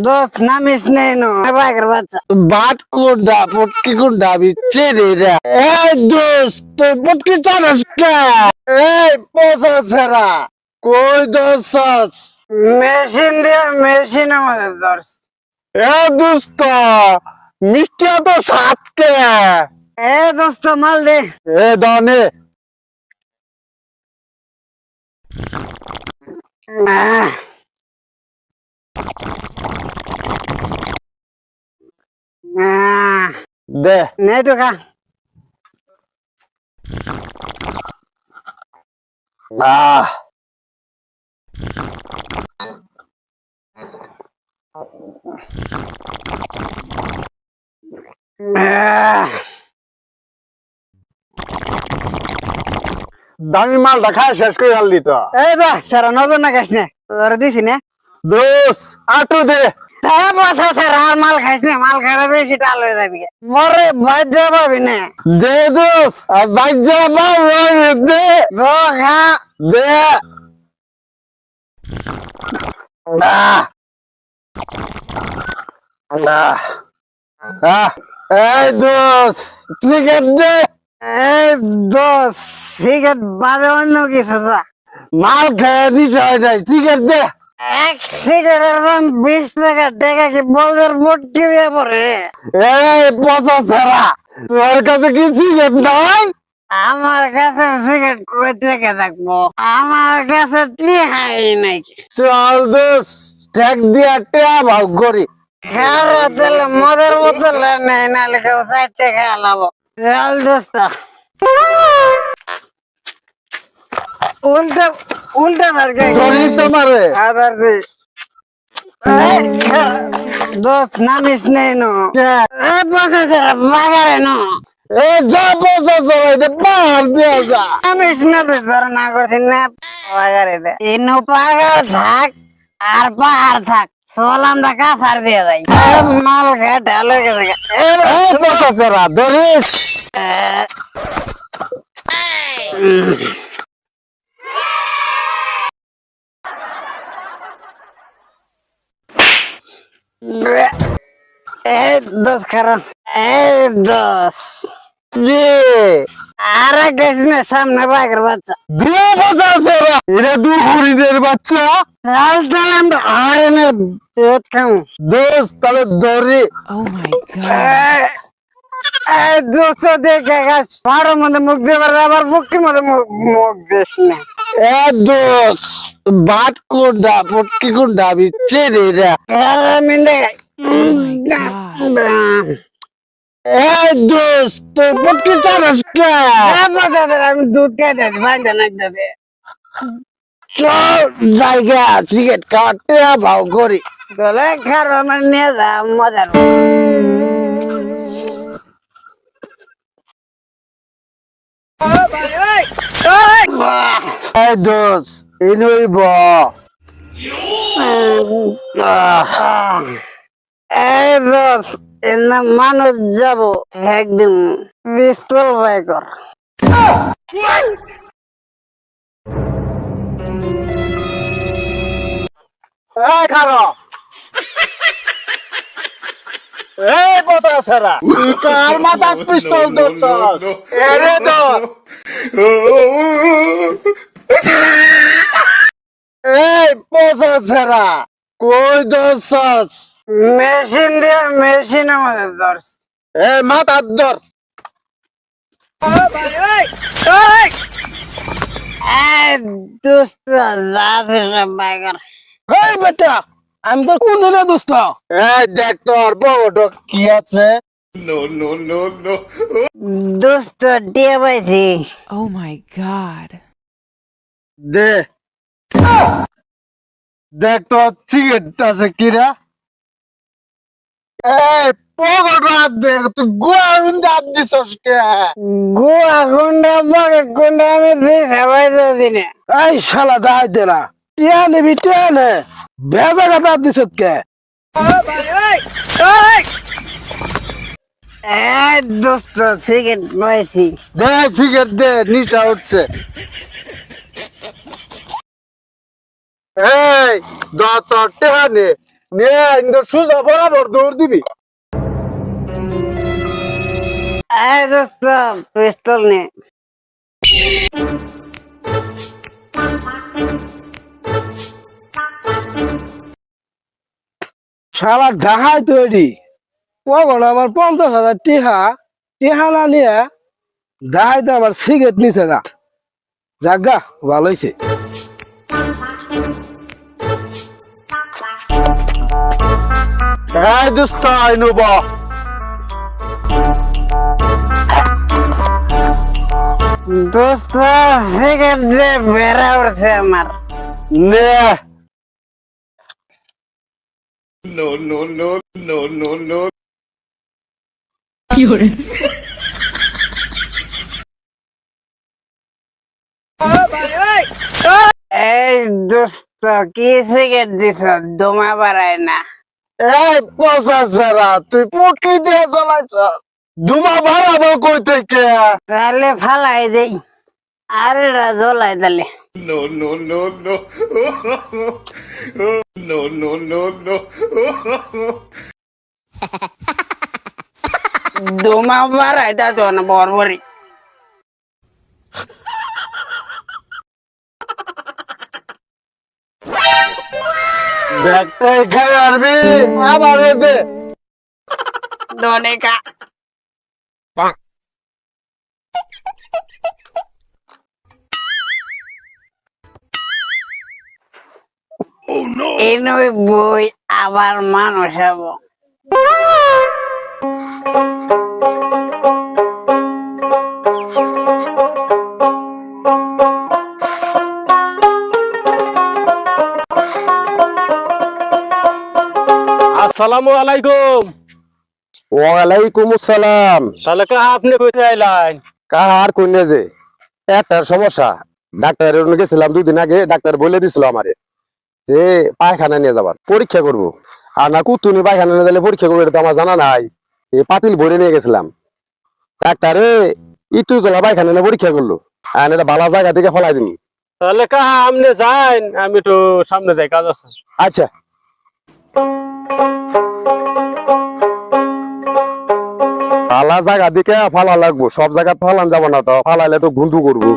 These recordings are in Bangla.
দোস্ত নামিস নেই নো বাঘের বাচ্চা বাট কোনটা পটকি কোনটা আমি চেনে না। এই দোস্ত তুই পটকি চালাস কে? এই পোষা ছাড়া কই দোষ? মেশিন দিয়ে মেশিন আমাদের ধরস এ দোস্ত মিষ্টি তো সাত কে? এ দোস্ত মাল দে এ দনে আহ, আহ, দে নে ঢোকা আহ আহ, দামি মালটা খায় শেষ করে আনলি তো। এই বা সারা নজর না খাইস না তোর দিছি না দোষ আটু দে। বসা সারা আর মাল খাইস না মাল খাইলে বেশি টাল হয়ে যাবি মরে বাদ যা পাবি না দে দোষ আর বাইক যা দে জো খা দে আহ আহ আহ এই দোষ সিগারেট দে। এই দোস্ত সিগারেট বাদে অন্য কিছু যা মাল খেয়ে নিচে হয় নাই সিগারেট দে। এক সিগারেটের দাম 20 টাকা টাকা কি বলদের বুট কি দিয়ে পড়ে এই পচা ছাড়া তোর কাছে কি সিগারেট নাই? আমার কাছে সিগারেট কই থেকে থাকবো আমার কাছে টিহাই নাই চল দোষ ট্যাগ দিয়া টেয়া ভাগ করি। খারো তাহলে মদের বোতল নেই নাহলে কেউ 4 টাকা লাবো চল দোস্ত উল্টা উল্টা ধরকে ধরিস আমারে। আদার দি দোস্ত নামিস নেই নো এ বসে যারা বাগারে নো এ যা পচা ছাড়া এটা পাহাড় দিয়া যা। নামিস না তুই ধর না করছিস না বাগারে দে ইনু পাগার থাক আর পাহাড় থাক চল আমরা কাছার দিয়ে যাই মাল খেয়ে ঢালে গেছে এই পচা ছাড়া ধরিস। এই দোষ খারাপ এই দোষ রে আর কৃষ্ণ সামনে বাঘের বাচ্চা দু পচা ছাড়া এটা দু হরিণের বাচ্চা। চল চল আমরা হরিণের পেট খাবো দোষ তাহলে ধরি। Oh my god. এই দুশো দেখে গাছ পাহাড়ের মধ্যে মুখ দিয়ে পারে আবার বুকের মধ্যে মুখ দিস না এ দোষ বাট কোনটা পটকি কোনটা আমি চেনে না। মিন্দে এই দোষ তুই পটকি চালাস কে? আমি দুধ খাইতে বাইন্দা নাকতে চল জায়গা সিগারেট খাওয়া টেয়া ভাগ করি। বলে খার আমার নিয়ে যা মজার এই দোষ ইনুই ব এই দোষ এনা মানুষ যাব একদিন পিস্তল বাই কর এই খারো এই পচা ছাড়া তুই কার মাথা পিস্তল ধরছস? এরে ধর। এই পচা ছাড়া কই ধরছস? মেশিন দিয়ে মেশিন আমাদের ধরস এই মাথা ধর। এই দুষ্ট যাচ্ছে সব বাই কর এই বেটা আমি তোর কোন দিলে দোস্ত? এই দেখ তোর বড় কি আছে। দুষ্ট দিয়ে পাইছি Oh my god. দে দেখ তোর সিগারেট আছে কিরা। এই পগড়া দেখ তুই গোয়াউন দাঁত দিছস কে? গোয়া গুন্ডা বগে গুন্ডা আমি দিছে পাইছে দিনে এই শালা দাই দে না টিয়া নিবি টিয়া নে ভেজা কথা দিছত কে? এই দুষ্ট সিগারেট পাইছি দে সিগারেট দে নিচা উঠছে। এই দশ টিয়া নে নে ইন্দো সুজা বরাবর দৌড় দিবি এই দোস্ত পিস্তল নে। শালা ঢাকায় তৈরি কখন আমার 50,000 টিহা টিহা না নিয়ে ঢাকাইতে আমার সিগারেট নিছে না জাগা ভালো হয়েছে এই দোস্ত আইনুব দোস্ত সিগারেট দিয়ে বেড়া উঠছে আমার। নে এই দোস্ত কি সিগারেট দিছ দমা বাড়ায় না। এই পচা সারা তুই পুটকি দিয়ে চালাইছ ধুমা ভাড়াবো কই থেকে তাহলে ফালাই দেই আর এটা জ্বলাই তাহলে। দমা বাড়ায় তা তো না বরবরি। ব্যাগটাই খাই আরবি আবার দে ডনেকা এই নই বই আবার মানুষ হবো। আসসালামু আলাইকুম। ওয়ালাইকুম আসসালাম তাহলে কা আপনি কইতে আইলেন? কার কইনে যে একটা সমস্যা ডাক্তারের গেছিলাম 2 দিন আগে ডাক্তার বলে দিছিল আমারে যে পায়খানা নিয়ে যাবার পরীক্ষা করব আর না কুতুনি পায়খানা নিয়ে গেলে পরীক্ষা করবো এটা তো আমার জানা নাই এই পাতিল ভরে নিয়ে গেছিলাম ডাক্তারে একটু জলা পায়খানা নিয়ে পরীক্ষা করলো আর এটা ভালো জায়গা থেকে ফলাই দিন তাহলে কা আপনি যান, আমি তো সামনে যাই, কাজ আছে। আচ্ছা ফালা জায়গা দিকে ফালা লাগবো সব জায়গা ফালান যাবো না তো ফালাইলে তো গুন্দু করবো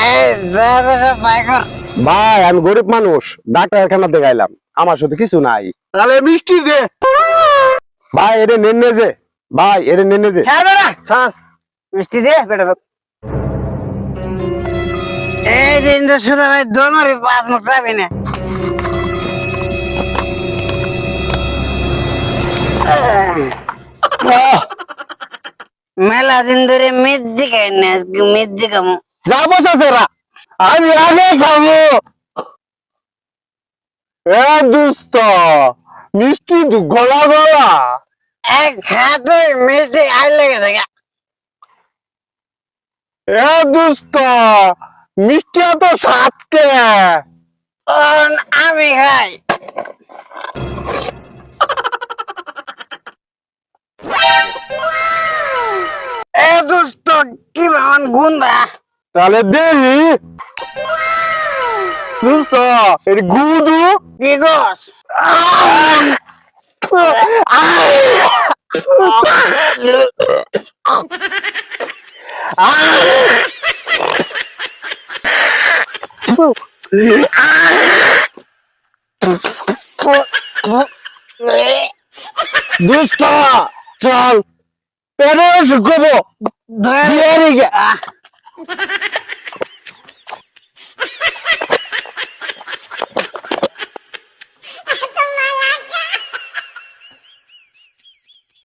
এই যা বেটা পাইকর। ভাই আমি গরিব মানুষ ডাক্তার খানা দেখাইলাম আমার সাথে কিছু নাই তাহলে মিষ্টি দে ভাই এটা নেনে যে ভাই এটা নেনে যে ছাড় বেটা ছাড় মিষ্টি দে বেটা। এই দিন তো শুধু ভাই দোনোরই পাঁচ মুখ যাবি না। মেলা দিন ধরে মির্জি খাই না আজকে মির্জি খামো। যাবো চাচেরা আমি আগে খাবো এ দুস্ত মিষ্টি গলা গলা এক খাতে মিষ্টি আই লেগে থাকে। এ দুস্ত মিষ্টি তো সাতকে আমি খাই। এ দোস্ত কি ভান গুন্দা। তাহলে দেহি দুস্ত এর গুদু কি গস দুস্ত চল পেরে শুকবো ধরে বিয়ারি গে আহ